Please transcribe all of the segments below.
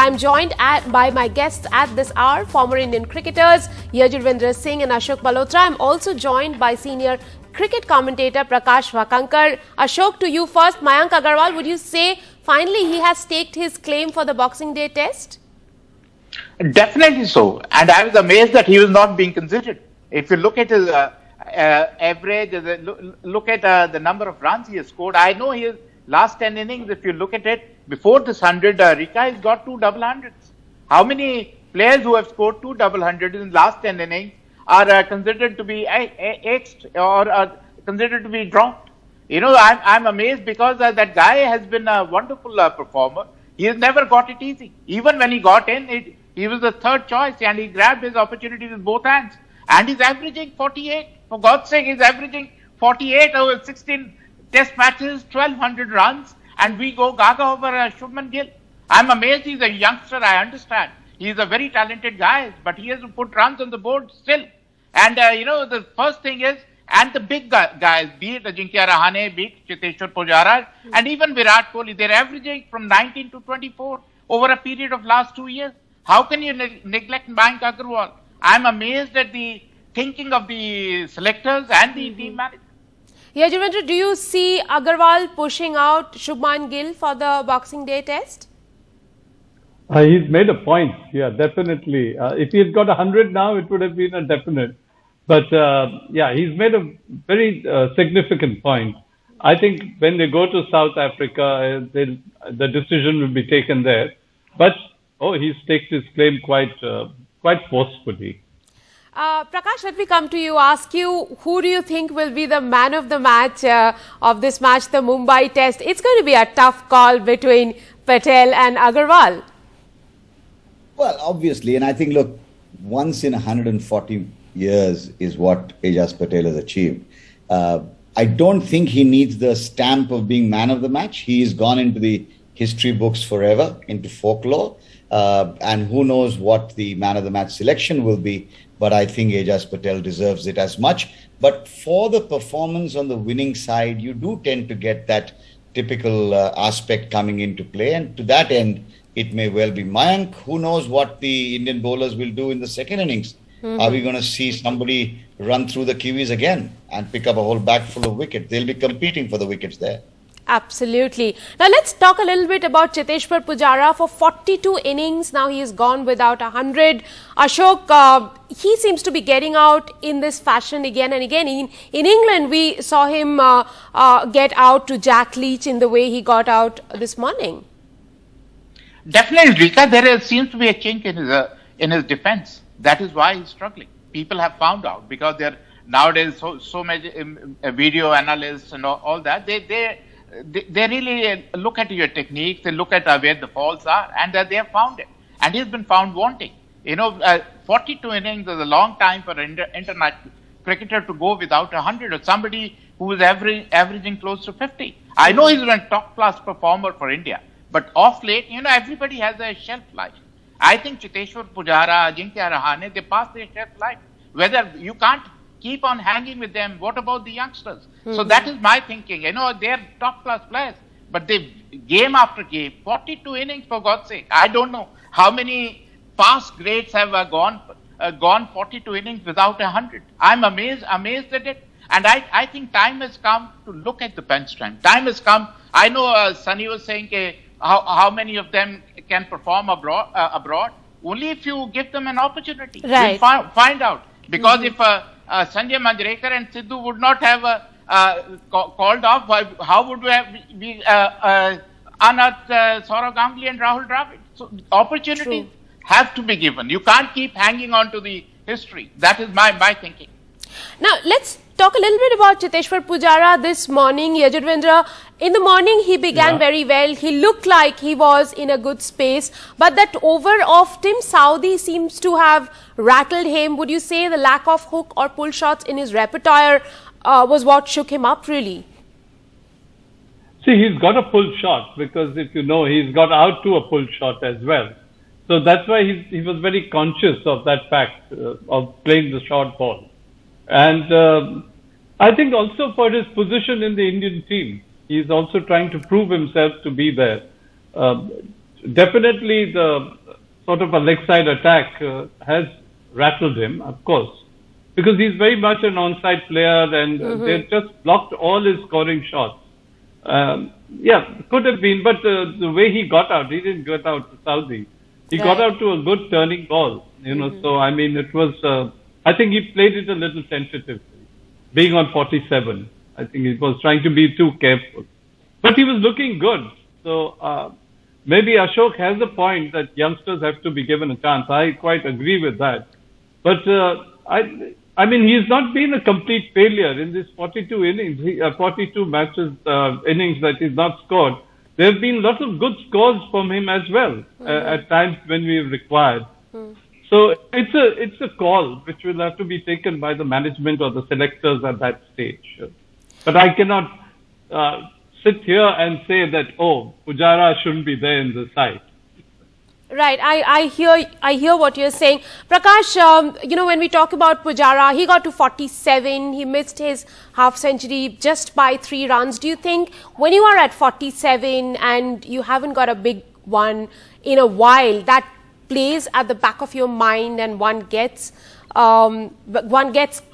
I'm joined by my guests at this hour, former Indian cricketers Yajurvendra Singh and Ashok Malhotra. I'm also joined by senior cricket commentator Prakash Wakankar. Ashok, to you first. Mayank Agarwal, would you say finally he has staked his claim for the Boxing Day test? Definitely so. And I was amazed that he was not being considered. If you look at his average, look at the number of runs he has scored. I know his last 10 innings, if you look at it, before this 100, Rika has got 2 double hundreds. How many players who have scored 2 double hundreds in the last 10 innings are considered to be axed or considered to be dropped? You know, I'm amazed because that guy has been a wonderful performer. He has never got it easy. Even when he got in, he was the third choice and he grabbed his opportunity with both hands. And he's averaging 48. For God's sake, he's averaging 48 over 16 test matches, 1,200 runs, and we go gaga over Shubman Gill. I'm amazed. He's a youngster, I understand. He's a very talented guy, but he has to put runs on the board still. And, you know, the first thing is, and the big guys, be it Ajinkya Rahane, be it Cheteshwar Pujara, and even Virat Kohli, they're averaging from 19 to 24 over a period of last 2 years. How can you neglect Mayank Agarwal? I'm amazed at the thinking of the selectors and the team management. Yajurvendra, do you see Agarwal pushing out Shubman Gill for the Boxing Day test? He's made a point, yeah, definitely. If he had got 100 now, it would have been a definite. But yeah, he's made a very significant point. I think when they go to South Africa, the decision will be taken there. But he staked his claim quite forcefully. Prakash, let me come to you, ask you, who do you think will be the man of the match of this match, the Mumbai test? It's going to be a tough call between Patel and Agarwal. Well, obviously, and I think, look, once in 140 years is what Ajaz Patel has achieved. I don't think he needs the stamp of being man of the match. He has gone into the history books forever, into folklore. And who knows what the man of the match selection will be. But I think Ajaz Patel deserves it as much. But for the performance on the winning side, you do tend to get that typical aspect coming into play. And to that end, it may well be Mayank. Who knows what the Indian bowlers will do in the second innings? Are we going to see somebody run through the Kiwis again and pick up a whole bag full of wickets? They'll be competing for the wickets there. Absolutely. Now let's talk a little bit about Cheteshwar Pujara. For 42 innings, now he has gone without 100. Ashok, he seems to be getting out in this fashion again and again. In England, we saw him get out to Jack Leach in the way he got out this morning. Definitely, Rika, there seems to be a chink in his defense. That is why he's struggling. People have found out because they're nowadays so many video analysts and all that. They really look at your techniques, they look at where the faults are, and they have found it. And he's been found wanting. You know, 42 innings is a long time for an international cricketer to go without 100, or somebody who is averaging close to 50. I know he's a top-class performer for India, but off late, you know, everybody has a shelf life. I think Cheteshwar Pujara, Ajinkya Rahane, they pass their shelf life. Whether you can't keep on hanging with them, what about the youngsters? So that is my thinking. You know, they're top-class players, but they game after game, 42 innings for God's sake. I don't know how many past greats have gone 42 innings without 100. I'm amazed at it. And I think time has come to look at the bench strength. Time has come. I know Sunny was saying how many of them can perform abroad. Only if you give them an opportunity. Right. We'll find out. Because if Sanjay Manjrekar and Sidhu would not have called off, how would we unearthed Saurav Ganguly and Rahul Dravid? So opportunities have to be given. You can't keep hanging on to the history. That is my thinking. Now, let's talk a little bit about Cheteshwar Pujara this morning. Yajurvendra, in the morning he began very well. He looked like he was in a good space. But that over of Tim Southee seems to have rattled him. Would you say the lack of hook or pull shots in his repertoire was what shook him up really? See, he's got a pull shot because if you know, he's got out to a pull shot as well. So that's why he was very conscious of that fact of playing the short ball. And I think also for his position in the Indian team, he's also trying to prove himself to be there. Definitely the sort of a leg side attack has rattled him, of course, because he's very much an onside player, and they've just blocked all his scoring shots. Yeah, could have been, but the way he got out, he didn't get out to Saudi. He got out to a good turning ball, you know. So I mean, it was. I think he played it a little tentatively, being on 47. I think he was trying to be too careful, but he was looking good. So maybe Ashok has a point that youngsters have to be given a chance. I quite agree with that, but I mean, he's not been a complete failure in this 42 innings, 42 matches, innings that he's not scored. There have been lots of good scores from him as well, at times when we've required. So it's a call which will have to be taken by the management or the selectors at that stage. But I cannot sit here and say that, oh, Pujara shouldn't be there in the side. Right, I hear what you're saying. Prakash, you know, when we talk about Pujara, he got to 47, he missed his half century just by 3 runs. Do you think when you are at 47 and you haven't got a big one in a while, that plays at the back of your mind and one gets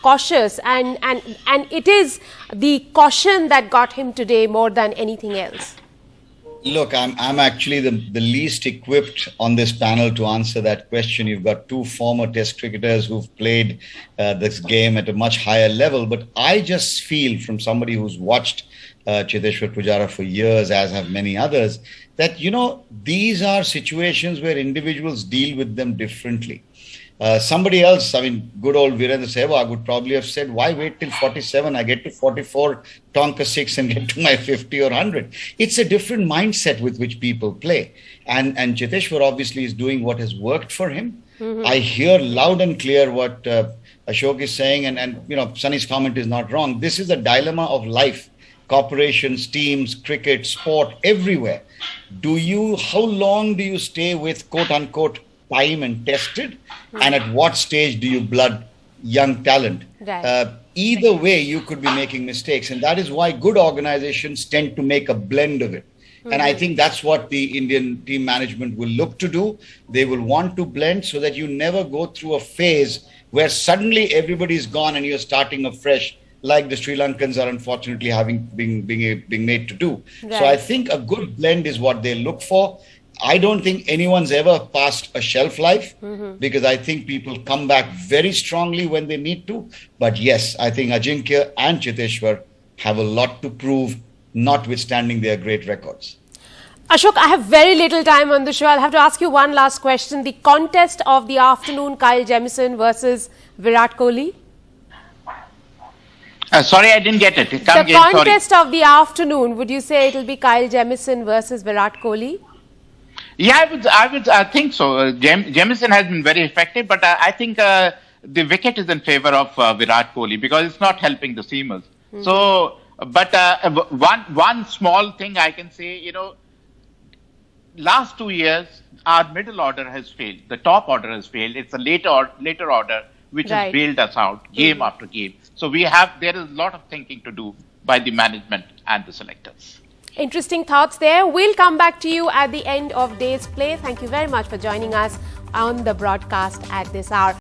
cautious, and it is the caution that got him today more than anything else? Look, I'm actually the least equipped on this panel to answer that question. You've got 2 former Test cricketers who've played this game at a much higher level. But I just feel, from somebody who's watched Cheteshwar Pujara for years, as have many others, that, you know, these are situations where individuals deal with them differently. Somebody else, I mean, good old Virendra Sehwag would probably have said, why wait till 47? I get to 44, tonka 6 and get to my 50 or 100. It's a different mindset with which people play. And Cheteshwar obviously is doing what has worked for him. I hear loud and clear what Ashok is saying, and you know, Sunny's comment is not wrong. This is a dilemma of life. Corporations, teams, cricket, sport, everywhere. How long do you stay with quote unquote time and tested, and at what stage do you blood young talent? Right. Either way, you could be making mistakes, and that is why good organizations tend to make a blend of it. And I think that's what the Indian team management will look to do. They will want to blend so that you never go through a phase where suddenly everybody's gone and you're starting afresh, like the Sri Lankans are unfortunately being made to do. Right. So I think a good blend is what they look for. I don't think anyone's ever passed a shelf life, because I think people come back very strongly when they need to. But yes, I think Ajinkya and Cheteshwar have a lot to prove, notwithstanding their great records. Ashok, I have very little time on the show. I'll have to ask you one last question. The contest of the afternoon, Kyle Jamieson versus Virat Kohli. Sorry, I didn't get it. Come The again, contest of the afternoon, would you say it will be Kyle Jamieson versus Virat Kohli? Yeah, I think so. Jamieson has been very effective, but I think the wicket is in favor of Virat Kohli because it's not helping the seamers. So, but one small thing I can say, you know, last 2 years our middle order has failed. The top order has failed. It's a later order which has bailed us out game after game. So there is a lot of thinking to do by the management and the selectors. Interesting thoughts there. We'll come back to you at the end of day's play. Thank you very much for joining us on the broadcast at this hour.